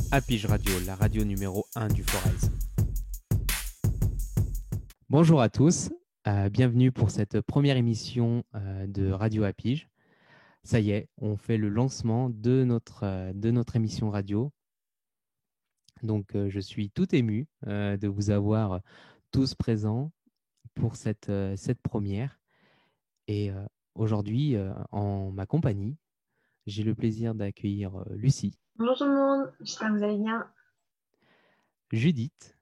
Apige Radio, la radio numéro 1 du Forez. Bonjour à tous, bienvenue pour cette première émission de Radio Apige. Ça y est, on fait le lancement de notre émission radio. Donc je suis tout ému de vous avoir tous présents pour cette première. Et aujourd'hui, en ma compagnie, j'ai le plaisir d'accueillir Lucie, Bonjour tout le monde, j'espère que vous allez bien. Judith,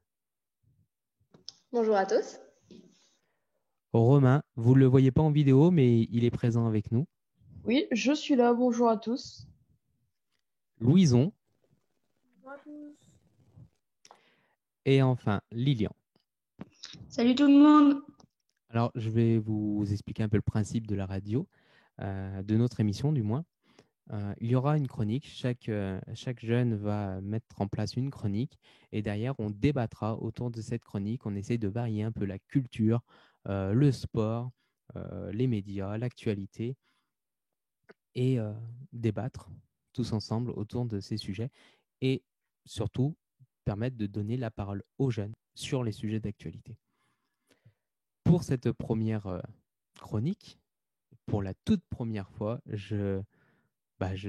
Bonjour à tous. Romain. Vous ne le voyez pas en vidéo, mais il est présent avec nous. Oui, je suis là, bonjour à tous. Louison Bonjour à tous. et enfin Lilian. Salut tout le monde. Alors, je vais vous expliquer un peu le principe de la radio, de notre émission du moins. Il y aura une chronique, chaque jeune va mettre en place une chronique et derrière, on débattra autour de cette chronique. On essaie de varier un peu la culture, le sport, les médias, l'actualité et débattre tous ensemble autour de ces sujets et surtout permettre de donner la parole aux jeunes sur les sujets d'actualité. Pour cette première chronique, pour la toute première fois, je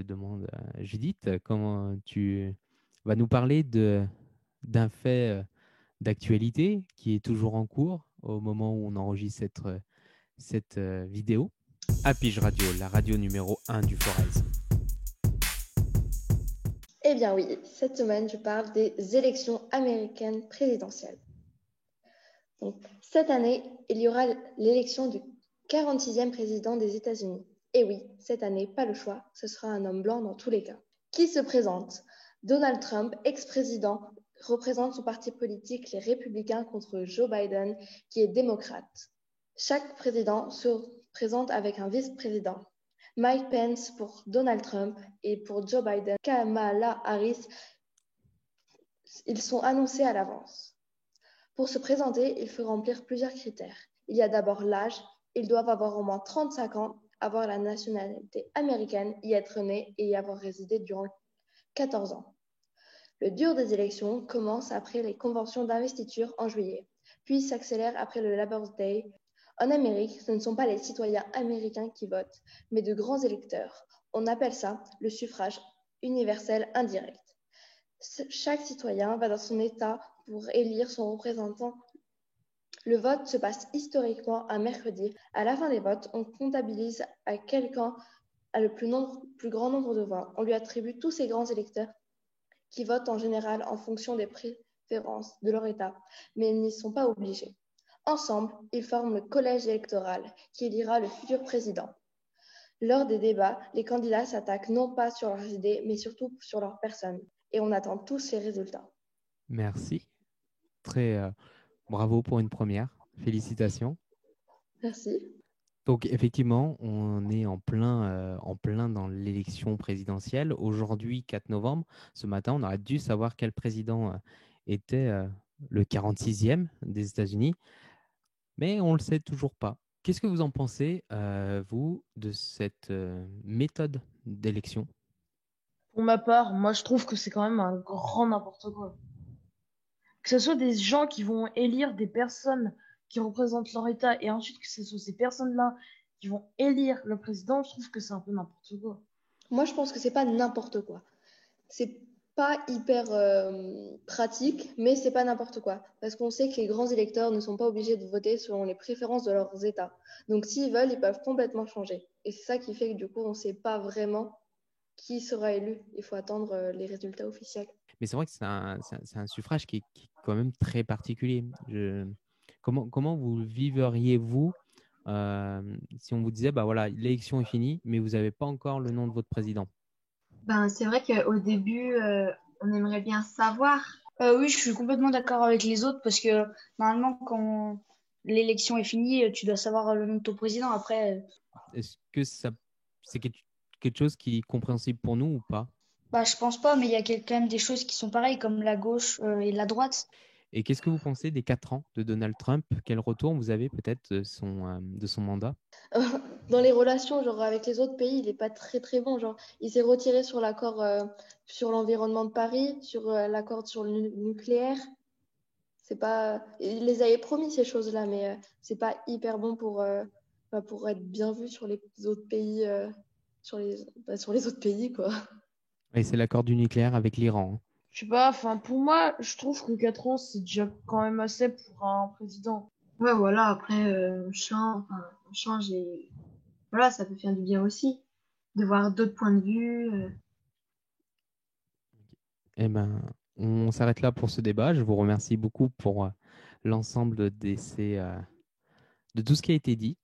demande à Judith comment tu vas nous parler d'un fait d'actualité qui est toujours en cours au moment où on enregistre cette vidéo. Apige Radio, la radio numéro 1 du Forez. Eh bien oui, cette semaine, je parle des élections américaines présidentielles. Donc, cette année, il y aura l'élection du 46e président des États-Unis. Et oui, cette année, pas le choix, ce sera un homme blanc dans tous les cas. Qui se présente? Donald Trump, ex-président, représente son parti politique, les Républicains, contre Joe Biden, qui est démocrate. Chaque président se présente avec un vice-président. Mike Pence pour Donald Trump et pour Joe Biden, Kamala Harris, ils sont annoncés à l'avance. Pour se présenter, il faut remplir plusieurs critères. Il y a d'abord l'âge. Ils doivent avoir au moins 35 ans, avoir la nationalité américaine, y être né et y avoir résidé durant 14 ans. Le dur des élections commence après les conventions d'investiture en juillet, puis s'accélère après le Labor Day. En Amérique, ce ne sont pas les citoyens américains qui votent, mais de grands électeurs. On appelle ça le suffrage universel indirect. Chaque citoyen va dans son État pour élire son représentant. Le vote se passe historiquement un mercredi. À la fin des votes, on comptabilise à quel camp a le plus grand nombre de voix. On lui attribue tous ces grands électeurs qui votent en général en fonction des préférences de leur État, mais ils n'y sont pas obligés. Ensemble, ils forment le collège électoral qui élira le futur président. Lors des débats, les candidats s'attaquent non pas sur leurs idées, mais surtout sur leur personne. Et on attend tous les résultats. Merci. Très bravo pour une première. Félicitations. Merci. Donc effectivement, on est en plein dans l'élection présidentielle. Aujourd'hui, 4 novembre, ce matin, on aurait dû savoir quel président était le 46e des États-Unis, mais on ne le sait toujours pas. Qu'est-ce que vous en pensez, vous, de cette méthode d'élection? Pour ma part, moi je trouve que c'est quand même un grand n'importe quoi. Que ce soit des gens qui vont élire des personnes qui représentent leur État et ensuite que ce soit ces personnes-là qui vont élire le président, je trouve que c'est un peu n'importe quoi. Moi, je pense que c'est pas n'importe quoi. C'est pas hyper pratique, mais c'est pas n'importe quoi. Parce qu'on sait que les grands électeurs ne sont pas obligés de voter selon les préférences de leurs États. Donc, s'ils veulent, ils peuvent complètement changer. Et c'est ça qui fait que du coup, on ne sait pas vraiment qui sera élu. Il faut attendre les résultats officiels. Mais c'est vrai que c'est un suffrage qui est quand même très particulier. Comment vous vivriez-vous si on vous disait, bah voilà, l'élection est finie, mais vous n'avez pas encore le nom de votre président? C'est vrai qu'au début, on aimerait bien savoir. Oui, je suis complètement d'accord avec les autres parce que normalement, quand l'élection est finie, tu dois savoir le nom de ton président. Après, Est-ce que c'est quelque chose qui est compréhensible pour nous ou pas? je pense pas, mais il y a quand même des choses qui sont pareilles, comme la gauche et la droite. Et qu'est-ce que vous pensez des 4 ans de Donald Trump? Quel retour vous avez peut-être de son mandat? dans les relations, genre avec les autres pays, il n'est pas très très bon. Genre, il s'est retiré sur l'accord sur l'environnement de Paris, sur l'accord sur le nucléaire. C'est pas, il les avait promis ces choses-là, mais c'est pas hyper bon pour être bien vu sur les autres pays, sur les autres pays, quoi. Et c'est l'accord du nucléaire avec l'Iran. Je sais pas, enfin, pour moi, je trouve que 4 ans, c'est déjà quand même assez pour un président. Ouais, voilà, après, on change et voilà, ça peut faire du bien aussi, de voir d'autres points de vue. Eh ben, on s'arrête là pour ce débat. Je vous remercie beaucoup pour l'ensemble de tout ce qui a été dit.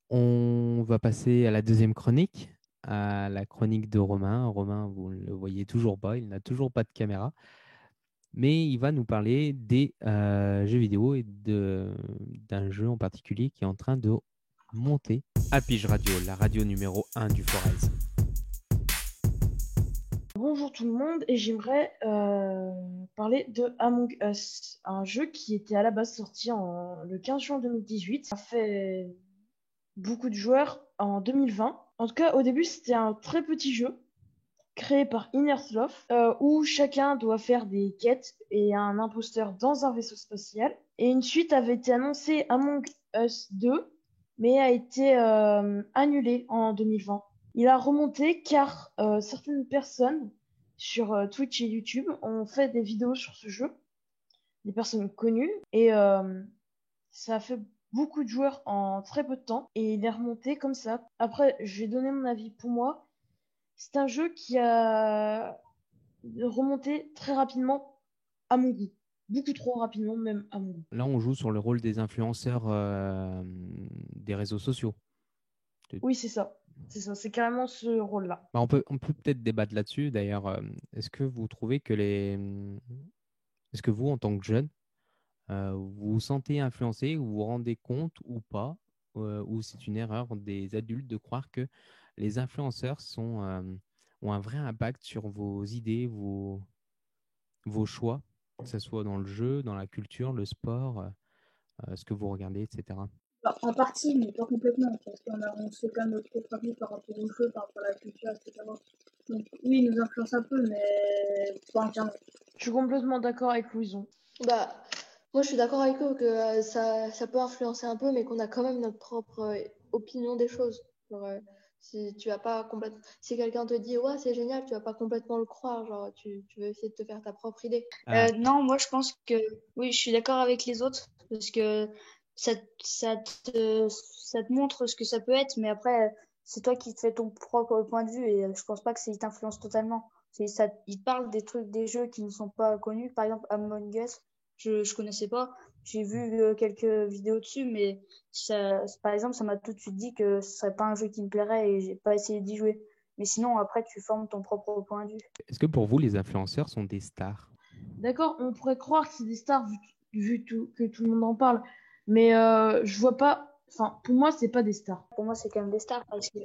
On va passer à la deuxième chronique, à la chronique de Romain. Romain, vous ne le voyez toujours pas, il n'a toujours pas de caméra, mais il va nous parler des jeux vidéo et d'un jeu en particulier qui est en train de monter. Apige Radio, la radio numéro 1 du Forez. Bonjour tout le monde, et j'aimerais parler de Among Us, un jeu qui était à la base sorti le 15 juin 2018. Ça fait beaucoup de joueurs en 2020. En tout cas, au début, c'était un très petit jeu créé par Innersloth où chacun doit faire des quêtes et un imposteur dans un vaisseau spatial. Et une suite avait été annoncée, Among Us 2, mais a été annulée en 2020. Il a remonté car certaines personnes sur Twitch et YouTube ont fait des vidéos sur ce jeu, des personnes connues, et ça a fait beaucoup de joueurs en très peu de temps, et il est remonté comme ça. Après, je vais donner mon avis. Pour moi, c'est un jeu qui a remonté très rapidement à mon goût. Beaucoup trop rapidement, même à mon goût. Là, on joue sur le rôle des influenceurs des réseaux sociaux. Oui, c'est ça. C'est ça, c'est carrément ce rôle-là. Bah, on peut peut-être débattre là-dessus. D'ailleurs, est-ce que vous trouvez que est-ce que vous, en tant que jeune, vous vous sentez influencé ou vous vous rendez compte ou pas, ou c'est une erreur des adultes de croire que les influenceurs ont un vrai impact sur vos idées, vos choix, que ce soit dans le jeu, dans la culture, le sport, ce que vous regardez, etc. Bah, en partie, mais pas complètement, parce on se fait quand même notre propre avis par rapport au jeu, par rapport à la culture, etc. Donc oui, il nous influence un peu, mais pas entièrement. Je suis complètement d'accord avec Louison. Bah, moi, je suis d'accord avec eux que ça peut influencer un peu, mais qu'on a quand même notre propre opinion des choses. Genre, si tu vas pas complètement, si quelqu'un te dit ouais, c'est génial, tu vas pas complètement le croire. Genre, tu veux essayer de te faire ta propre idée. Non, moi je pense que oui, je suis d'accord avec les autres parce que ça, ça te montre ce que ça peut être, mais après, c'est toi qui te fais ton propre point de vue et je pense pas que ça t'influence totalement. Ça, il parle des trucs, des jeux qui ne sont pas connus. Par exemple, Among Us, je connaissais pas. J'ai vu quelques vidéos dessus, mais par exemple, ça m'a tout de suite dit que ce serait pas un jeu qui me plairait et j'ai pas essayé d'y jouer. Mais sinon, après, tu formes ton propre point de vue. Est-ce que pour vous, les influenceurs sont des stars? D'accord, on pourrait croire que c'est des stars que tout le monde en parle, mais je vois pas. Enfin, pour moi, c'est pas des stars. Pour moi, c'est quand même des stars parce que,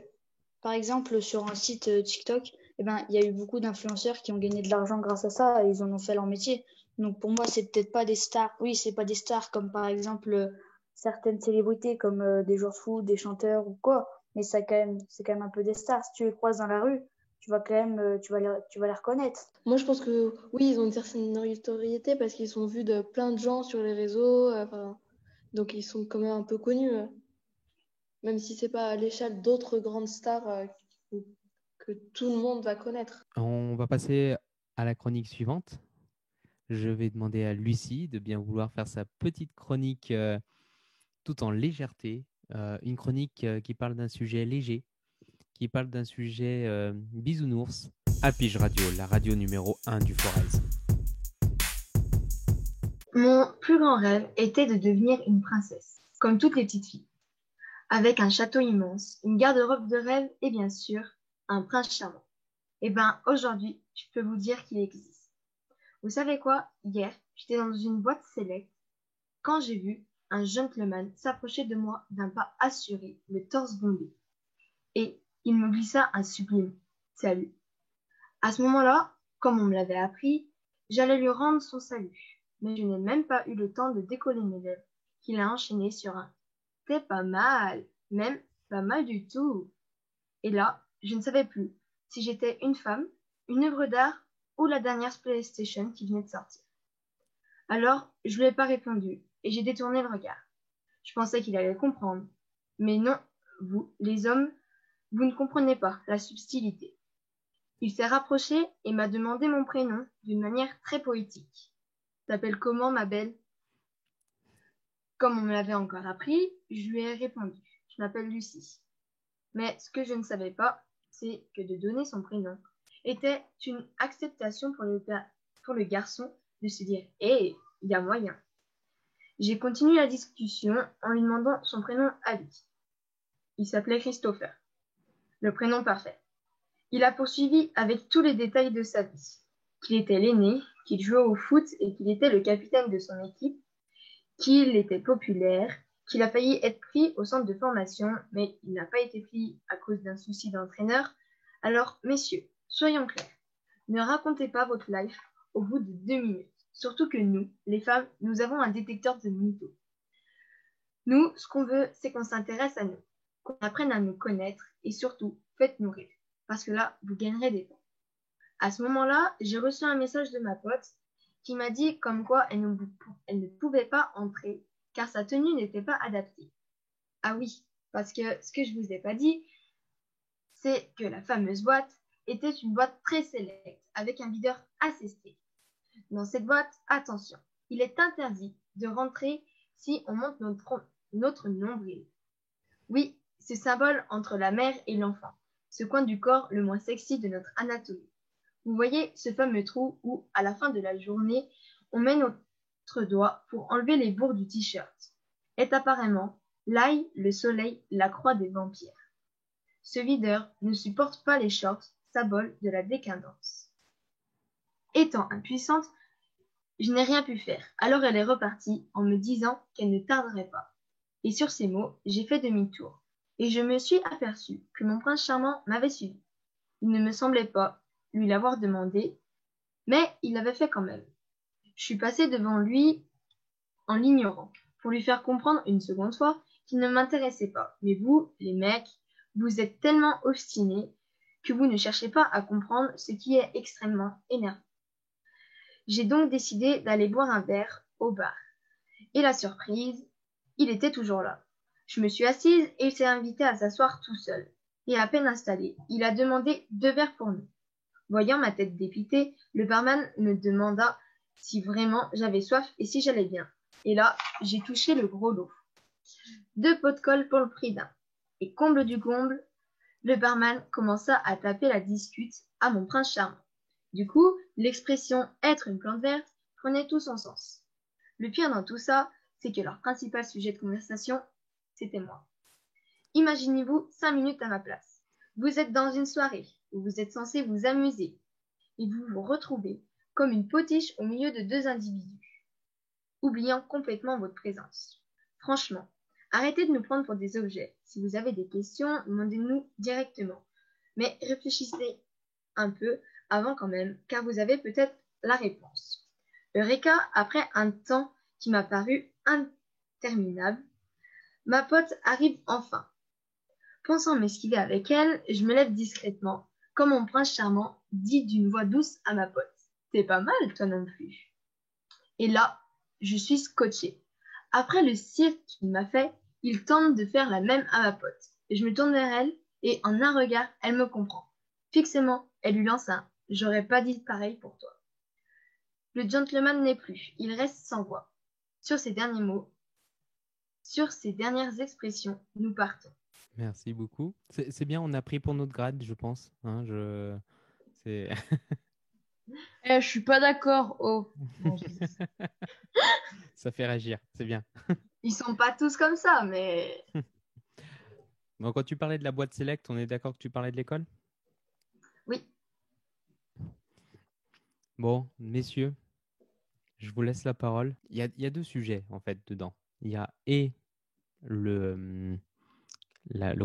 par exemple, sur un site TikTok, eh ben, il y a eu beaucoup d'influenceurs qui ont gagné de l'argent grâce à ça et ils en ont fait leur métier. Donc pour moi, c'est peut-être pas des stars. Oui, c'est pas des stars comme par exemple certaines célébrités comme des joueurs de foot, des chanteurs ou quoi, mais ça quand même, c'est quand même un peu des stars. Si tu les croises dans la rue, tu vas quand même, tu vas les reconnaître. Moi, je pense que oui, ils ont une certaine notoriété parce qu'ils sont vus de plein de gens sur les réseaux. Donc, ils sont quand même un peu connus, même si c'est pas à l'échelle d'autres grandes stars que tout le monde va connaître. On va passer à la chronique suivante. Je vais demander à Lucie de bien vouloir faire sa petite chronique tout en légèreté. Une chronique qui parle d'un sujet léger, qui parle d'un sujet bisounours. Apige Radio, la radio numéro 1 du Forez. Mon plus grand rêve était de devenir une princesse, comme toutes les petites filles, avec un château immense, une garde-robe de rêve et bien sûr, un prince charmant. Eh ben, aujourd'hui, je peux vous dire qu'il existe. Vous savez quoi? Hier, j'étais dans une boîte select quand j'ai vu un gentleman s'approcher de moi d'un pas assuré, le torse bombé. Et il me glissa un sublime salut. À ce moment-là, comme on me l'avait appris, j'allais lui rendre son salut. Mais je n'ai même pas eu le temps de décoller mes lèvres qu'il a enchaîné sur un « T'es pas mal ». même pas mal du tout. Et là, je ne savais plus si j'étais une femme, une œuvre d'art ou la dernière PlayStation qui venait de sortir. Alors, je lui ai pas répondu et j'ai détourné le regard. Je pensais qu'il allait comprendre. Mais non, vous, les hommes, vous ne comprenez pas la subtilité. Il s'est rapproché et m'a demandé mon prénom d'une manière très poétique. T'appelles comment, ma belle? Comme on me l'avait encore appris, je lui ai répondu. Je m'appelle Lucie. Mais ce que je ne savais pas, c'est que de donner son prénom était une acceptation pour le garçon de se dire « Hé, il y a moyen ». J'ai continué la discussion en lui demandant son prénom à lui. Il s'appelait Christopher, le prénom parfait. Il a poursuivi avec tous les détails de sa vie. Qu'il était l'aîné, qu'il jouait au foot et qu'il était le capitaine de son équipe, qu'il était populaire, qu'il a failli être pris au centre de formation, mais il n'a pas été pris à cause d'un souci d'entraîneur. Alors, messieurs, soyons clairs. Ne racontez pas votre life au bout de 2 minutes. Surtout que nous, les femmes, nous avons un détecteur de mythos. Nous, ce qu'on veut, c'est qu'on s'intéresse à nous, qu'on apprenne à nous connaître et surtout, faites-nous rire. Parce que là, vous gagnerez des points. À ce moment-là, j'ai reçu un message de ma pote qui m'a dit comme quoi elle ne pouvait pas entrer car sa tenue n'était pas adaptée. Ah oui, parce que ce que je vous ai pas dit, c'est que la fameuse boîte était une boîte très sélecte avec un videur assez strict. Dans cette boîte, attention, il est interdit de rentrer si on monte notre nombril. Oui, ce symbole entre la mère et l'enfant, ce coin du corps le moins sexy de notre anatomie. Vous voyez ce fameux trou où, à la fin de la journée, on met notre doigt pour enlever les bourres du t-shirt. Est apparemment l'ail, le soleil, la croix des vampires. Ce videur ne supporte pas les shorts, symbole de la décadence. Étant impuissante, je n'ai rien pu faire. Alors elle est repartie en me disant qu'elle ne tarderait pas. Et sur ces mots, j'ai fait demi-tour. Et je me suis aperçue que mon prince charmant m'avait suivi. Il ne me semblait pas lui l'avoir demandé, mais il l'avait fait quand même. Je suis passée devant lui en l'ignorant, pour lui faire comprendre une seconde fois qu'il ne m'intéressait pas. Mais vous, les mecs, vous êtes tellement obstinés que vous ne cherchez pas à comprendre ce qui est extrêmement énervant. J'ai donc décidé d'aller boire un verre au bar. Et la surprise, il était toujours là. Je me suis assise et il s'est invité à s'asseoir tout seul. Et à peine installé, il a demandé 2 verres pour nous. Voyant ma tête dépitée, le barman me demanda si vraiment j'avais soif et si j'allais bien. Et là, j'ai touché le gros lot. 2 pots de colle pour le prix d'un. Et comble du comble, le barman commença à taper la discute à mon prince charmant. Du coup, l'expression « être une plante verte » prenait tout son sens. Le pire dans tout ça, c'est que leur principal sujet de conversation, c'était moi. Imaginez-vous 5 minutes à ma place. Vous êtes dans une soirée où vous êtes censé vous amuser et vous vous retrouvez comme une potiche au milieu de 2 individus, oubliant complètement votre présence. Franchement, arrêtez de nous prendre pour des objets. Si vous avez des questions, demandez-nous directement. Mais réfléchissez un peu avant quand même, car vous avez peut-être la réponse. Eureka, après un temps qui m'a paru interminable, ma pote arrive enfin. Pensant m'esquiver avec elle, je me lève discrètement, comme mon prince charmant dit d'une voix douce à ma pote. T'es pas mal, toi non plus. Et là, je suis scotchée. Après le cirque qu'il m'a fait, il tente de faire la même à ma pote. Je me tourne vers elle et en un regard, elle me comprend. Fixement, elle lui lance un « J'aurais pas dit pareil pour toi ». Le gentleman n'est plus, il reste sans voix. Sur ces derniers mots, sur ces dernières expressions, nous partons. Merci beaucoup. C'est bien, on a pris pour notre grade, je pense. Hein, c'est... Je suis pas d'accord. Oh. Bon, Ça fait réagir, c'est bien. Ils sont pas tous comme ça, mais... Donc, quand tu parlais de la boîte Select, on est d'accord que tu parlais de l'école? Oui. Bon, messieurs, je vous laisse la parole. Il y a 2 sujets, en fait, dedans. Il y a le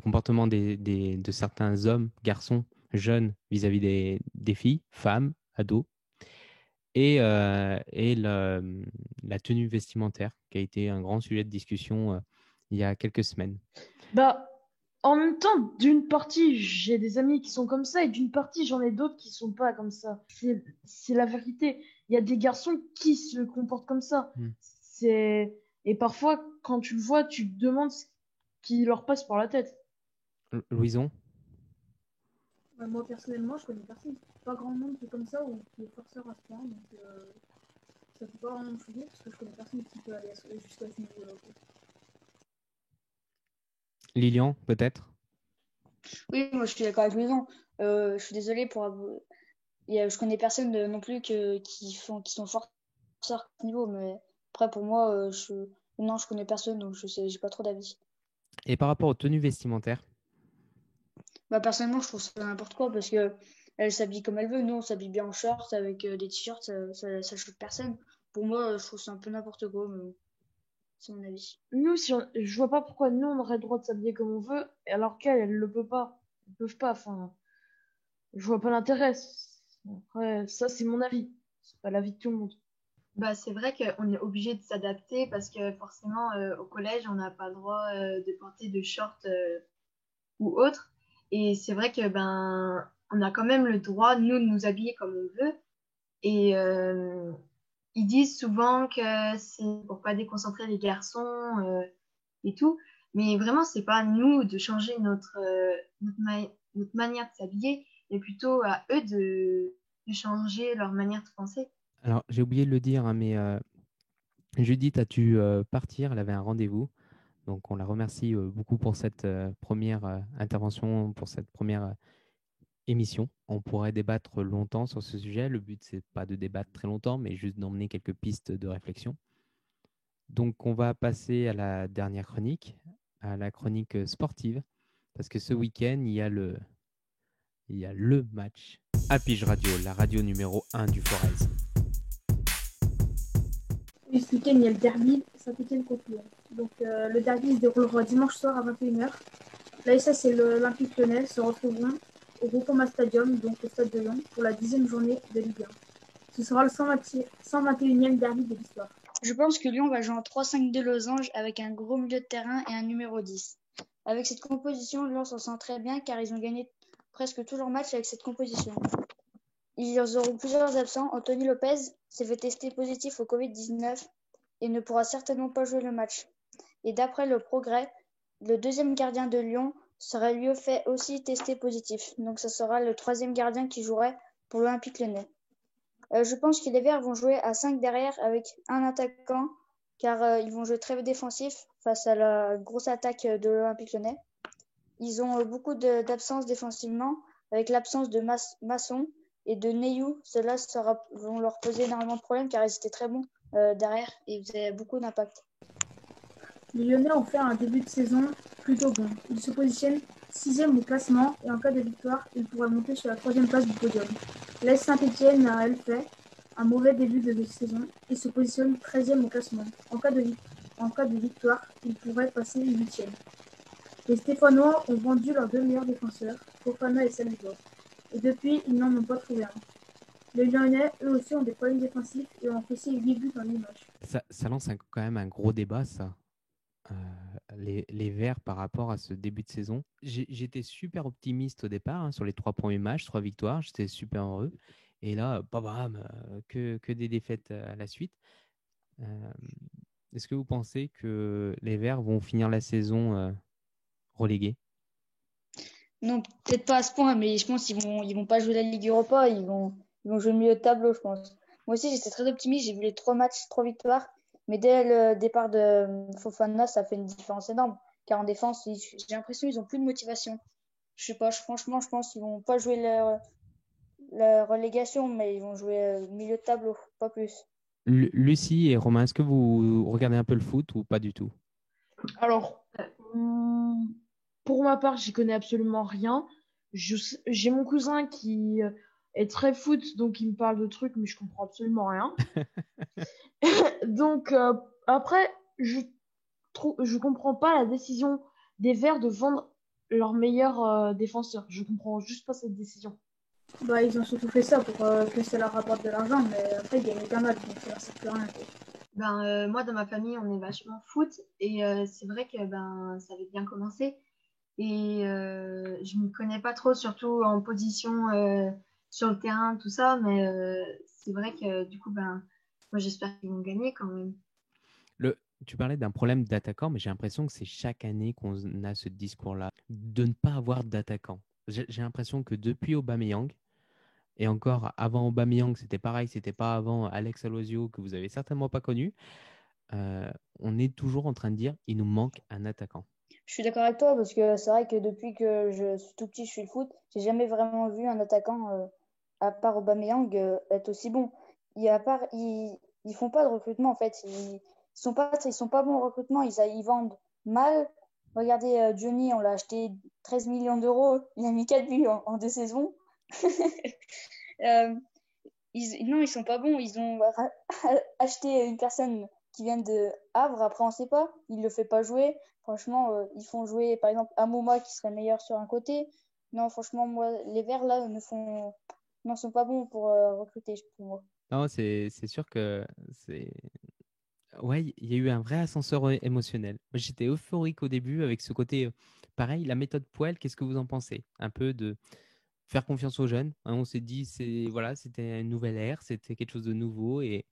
comportement de certains hommes, garçons, jeunes vis-à-vis des filles, femmes, ados, et la tenue vestimentaire, qui a été un grand sujet de discussion il y a quelques semaines. Bah, En même temps, d'une partie, j'ai des amis qui sont comme ça, et d'une partie, j'en ai d'autres qui sont pas comme ça. C'est la vérité. Il y a des garçons qui se comportent comme ça. Hmm. Et parfois, quand tu le vois, tu te demandes ce qui leur passe par la tête. Louison? Ouais, moi, personnellement, je connais personne. Pas grand monde qui est comme ça ou qui est forceur à ce point. Donc, ça peut pas vraiment me choquer parce que je connais personne qui peut aller jusqu'à ce niveau-là. Lilian, peut-être? Oui, moi je suis d'accord avec Louison. Je suis désolée pour avouer. Je connais personne non plus qui sont forts à ce niveau, mais après pour moi, non, je connais personne, donc j'ai pas trop d'avis. Et par rapport aux tenues vestimentaires? Bah, personnellement, je trouve ça n'importe quoi parce que elle s'habille comme elle veut. Nous, on s'habille bien en short avec des t-shirts, ça choque personne. Pour moi, je trouve ça un peu n'importe quoi, mais bon, c'est mon avis. Nous, je vois pas pourquoi nous, on aurait le droit de s'habiller comme on veut, alors qu'elles, elles le peuvent pas. Elles peuvent pas, enfin, je vois pas l'intérêt. Après, ça, c'est mon avis. C'est pas l'avis de tout le monde. Bah, c'est vrai qu'on est obligé de s'adapter parce que forcément, au collège, on n'a pas le droit de porter de shorts ou autre. Et c'est vrai que ben, on a quand même le droit, nous, de nous habiller comme on veut. Et ils disent souvent que c'est pour pas déconcentrer les garçons et tout. Mais vraiment, c'est pas à nous de changer notre manière de s'habiller, mais plutôt à eux de changer leur manière de penser. Alors, j'ai oublié de le dire, hein, mais Judith a dû partir, elle avait un rendez-vous. Donc, on la remercie beaucoup pour cette première intervention, pour cette première émission. On pourrait débattre longtemps sur ce sujet. Le but, c'est pas de débattre très longtemps, mais juste d'emmener quelques pistes de réflexion. Donc, on va passer à la dernière chronique, à la chronique sportive, parce que ce week-end, il y a le match Apige Radio, la radio numéro 1 du Forez. Oui, ce week-end, il y a le derby Saint-Étienne contre Lyon. Donc, le derby se déroulera dimanche soir à 21h. L'ASS et l'Olympique Lyonnais se retrouveront au Groupama Stadium, donc au stade de Lyon, pour la 10e journée de Ligue 1. Ce sera le 121e derby de l'histoire. Je pense que Lyon va jouer en 3-5-2 losange avec un gros milieu de terrain et un numéro 10. Avec cette composition, Lyon s'en sent très bien car ils ont gagné presque tous leurs matchs avec cette composition. Ils auront plusieurs absents. Anthony Lopez s'est fait tester positif au Covid-19 et ne pourra certainement pas jouer le match. Et d'après le Progrès, le deuxième gardien de Lyon serait lui fait aussi tester positif. Donc ça sera le troisième gardien qui jouerait pour l'Olympique Lyonnais. Je pense que les Verts vont jouer à 5 derrière avec un attaquant car ils vont jouer très défensif face à la grosse attaque de l'Olympique Lyonnais. Ils ont beaucoup d'absence défensivement avec l'absence de Masson et de Neyou. Ceux-là vont leur poser énormément de problèmes car ils étaient très bons derrière et ils faisaient beaucoup d'impact. Les Lyonnais ont fait un début de saison plutôt bon. Ils se positionnent 6e au classement et en cas de victoire, ils pourraient monter sur la 3e place du podium. L'AS Saint-Étienne a, elle, fait un mauvais début de saison et se positionne 13e au classement. En cas de victoire, ils pourraient passer 8e. Les Stéphanois ont vendu leurs deux meilleurs défenseurs, Fofana et Saliba. Et depuis, ils n'en ont pas trouvé un. Les Lyonnais, eux aussi, ont des problèmes défensifs et ont encaissé 8 buts en 8 matchs. Ça lance quand même un gros débat, ça. Les Verts par rapport à ce début de saison. J'étais super optimiste au départ hein, sur les 3 premiers matchs, 3 victoires. J'étais super heureux. Et là, bam, que des défaites à la suite. Est-ce que vous pensez que les Verts vont finir la saison relégués? Non, peut-être pas à ce point, mais je pense qu'ils vont pas jouer la Ligue Europa, ils vont jouer le milieu de tableau, je pense. Moi aussi, j'étais très optimiste, j'ai vu les 3 matchs, 3 victoires, mais dès le départ de Fofana, ça fait une différence énorme. Car en défense, j'ai l'impression qu'ils ont plus de motivation. Je sais pas, franchement, je pense qu'ils vont pas jouer la relégation, mais ils vont jouer milieu de tableau, pas plus. Lucie et Romain, est-ce que vous regardez un peu le foot ou pas du tout? Alors, pour ma part, j'y connais absolument rien. J'ai mon cousin qui est très foot, donc il me parle de trucs, mais je comprends absolument rien. Donc, après, je comprends pas la décision des Verts de vendre leur meilleur défenseur. Je comprends juste pas cette décision. Bah, ils ont surtout fait ça pour que ça leur rapporte de l'argent, mais après, ils gagnent qu'un match, donc ça leur sert plus à rien. Ben, moi, dans ma famille, on est vachement foot et c'est vrai que ben, ça avait bien commencé. et je m'y connais pas trop, surtout en position sur le terrain, tout ça, mais c'est vrai que du coup, ben, moi j'espère qu'ils vont gagner quand même. Tu parlais d'un problème d'attaquant, mais j'ai l'impression que c'est chaque année qu'on a ce discours-là, de ne pas avoir d'attaquant. J'ai l'impression que depuis Aubameyang, et encore avant Aubameyang, c'était pareil, c'était pas avant Alex Aloisio, que vous avez certainement pas connu, on est toujours en train de dire il nous manque un attaquant. Je suis d'accord avec toi parce que c'est vrai que depuis que je suis tout petit, je suis le foot, j'ai jamais vraiment vu un attaquant, à part Aubameyang, être aussi bon. À part, ils font pas de recrutement en fait. Ils sont pas bons au recrutement. Ils vendent mal. Regardez, Johnny, on l'a acheté 13 millions d'euros. Il a mis 4 buts en 2 saisons. Euh, non, ils sont pas bons. Ils ont acheté une personne qui vient de Havre. Après, on sait pas. Il le fait pas jouer. Franchement, ils font jouer, par exemple, Amouma qui serait meilleur sur un côté. Non, franchement, moi, les Verts là ne sont pas bons pour recruter, pour moi. Non, c'est sûr que c'est. Ouais, il y a eu un vrai ascenseur émotionnel. Moi, j'étais euphorique au début avec ce côté. Pareil, la méthode Poel, qu'est-ce que vous en pensez? Un peu de faire confiance aux jeunes. Hein, on s'est dit, voilà, c'était une nouvelle ère, c'était quelque chose de nouveau. Et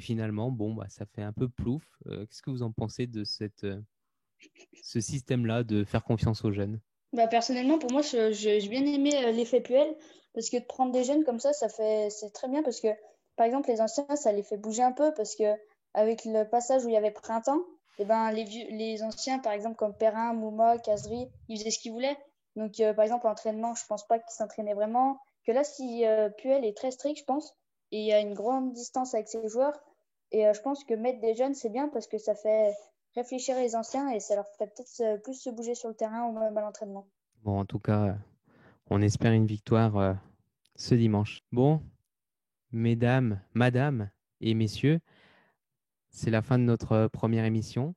finalement, bon, bah, ça fait un peu plouf. Qu'est-ce que vous en pensez de ce système-là de faire confiance aux jeunes? Bah, personnellement, pour moi, j'ai bien aimé l'effet Puel parce que de prendre des jeunes comme ça c'est très bien parce que, par exemple, les anciens, ça les fait bouger un peu parce que avec le passage où il y avait printemps, et ben, les anciens, par exemple, comme Perrin, Mouma, Kazri, ils faisaient ce qu'ils voulaient. Donc, par exemple, l'entraînement, je pense pas qu'ils s'entraînaient vraiment. Que là, si Puel est très strict, je pense, et il y a une grande distance avec ses joueurs, et je pense que mettre des jeunes, c'est bien parce que ça fait réfléchir les anciens et ça leur fait peut-être plus se bouger sur le terrain ou même à l'entraînement. Bon, en tout cas, on espère une victoire ce dimanche. Bon, mesdames, madame et messieurs, c'est la fin de notre première émission.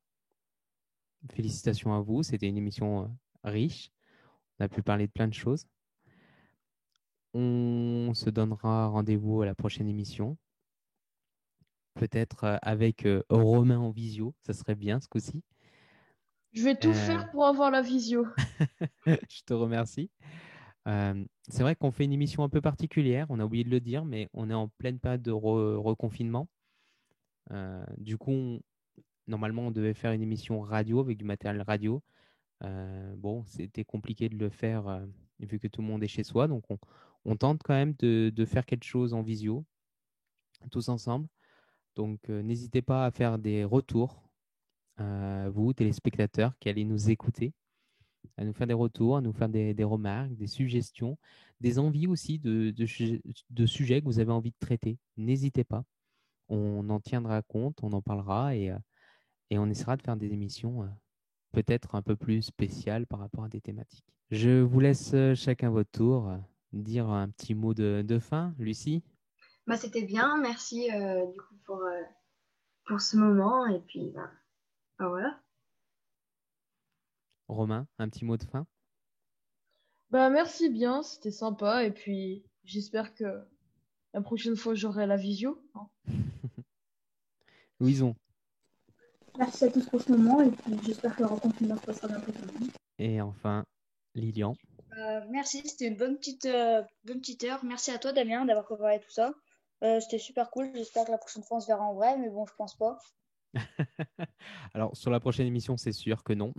Félicitations à vous. C'était une émission riche. On a pu parler de plein de choses. On se donnera rendez-vous à la prochaine émission. Peut-être avec Romain en visio. Ça serait bien ce coup-ci. Je vais tout faire pour avoir la visio. Je te remercie. C'est vrai qu'on fait une émission un peu particulière. On a oublié de le dire, mais on est en pleine période de reconfinement. Du coup, normalement, on devait faire une émission radio avec du matériel radio. Bon, c'était compliqué de le faire vu que tout le monde est chez soi. Donc, on tente quand même de faire quelque chose en visio, tous ensemble. Donc, n'hésitez pas à faire des retours, vous, téléspectateurs, qui allez nous écouter, à nous faire des retours, à nous faire des remarques, des suggestions, des envies aussi de sujets que vous avez envie de traiter. N'hésitez pas. On en tiendra compte, on en parlera et on essaiera de faire des émissions peut-être un peu plus spéciales par rapport à des thématiques. Je vous laisse chacun votre tour dire un petit mot de fin. Lucie? Bah, c'était bien, merci du coup pour ce moment, et puis bah, voilà. Romain, un petit mot de fin? Bah merci bien, c'était sympa et puis j'espère que la prochaine fois j'aurai la visio, hein. Louison. Merci à tous pour ce moment et puis j'espère que le reconfinement se passera bientôt quand même. Et enfin, Lilian. Merci, c'était une bonne petite heure. Merci à toi, Damien, d'avoir préparé tout ça. C'était super cool. J'espère que la prochaine fois on se verra en vrai, mais bon, je pense pas. Alors, sur la prochaine émission, c'est sûr que non.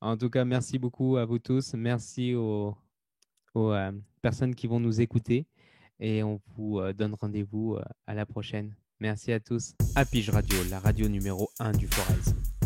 En tout cas, merci beaucoup à vous tous. Merci aux personnes qui vont nous écouter. Et on vous donne rendez-vous à la prochaine. Merci à tous. Apige Radio, la radio numéro 1 du Forez.